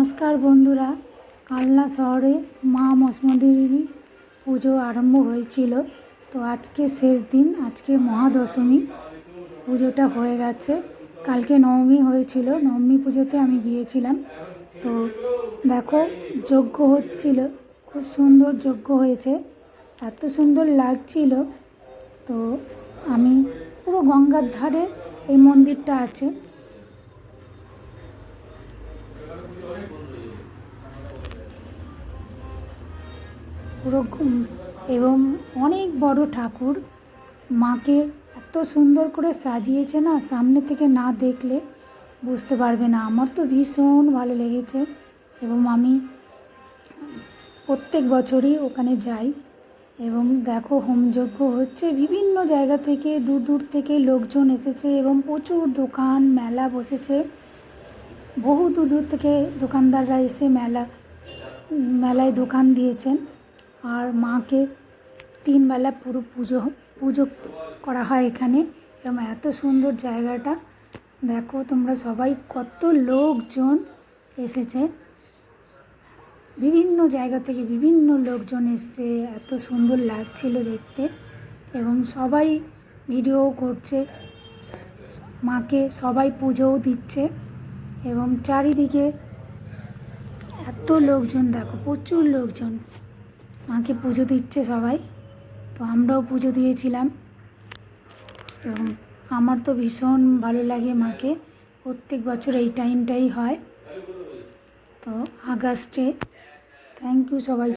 নমস্কার বন্ধুরা, কালনা শহরে মা মসমদেবী পুজো আরম্ভ হয়েছিল। তো আজকে শেষ দিন, আজকে মহাদশমী, পুজোটা হয়ে গেছে। কালকে নবমী হয়েছিল, নবমী পুজোতে আমি গিয়েছিলাম। তো দেখো, যজ্ঞ হচ্ছিল, খুব সুন্দর যজ্ঞ হয়েছে, এত সুন্দর লাগছিল। তো আমি পুরো গঙ্গার ধারে এই মন্দিরটা আছে। পুরো এবং অনেক বড় ঠাকুর, মাকে এত সুন্দর করে সাজিয়েছে না, সামনে থেকে না দেখলে বুঝতে পারবে না। আমার তো ভীষণ ভালো লেগেছে এবং আমি প্রত্যেক বছরই ওখানে যাই। এবং দেখো, হোমযজ্ঞ হচ্ছে, বিভিন্ন জায়গা থেকে, দূর দূর থেকে লোকজন এসেছে এবং প্রচুর দোকান মেলা বসেছে। বহু দূর দূর থেকে দোকানদাররা এসে মেলায় দোকান দিয়েছেন। আর মাকে 3 বেলা পুরো পুজো করা হয় এখানে। এবং এত সুন্দর জায়গাটা দেখো তোমরা সবাই, কত লোকজন এসেছে, বিভিন্ন জায়গা থেকে বিভিন্ন লোকজন এসছে, এত সুন্দর লাগছিল দেখতে। এবং সবাই ভিডিও করছে মাকে, সবাই পুজোও দিচ্ছে এবং চারিদিকে এত লোকজন, দেখো প্রচুর লোকজন মাকে পুজো দিচ্ছে সবাই। তো আমরাও পুজো দিয়েছিলাম এবং আমার তো ভীষণ ভালো লাগে মাকে। প্রত্যেক বছর এই টাইমটাই হয়, তো আগস্টে। থ্যাংক ইউ সবাই।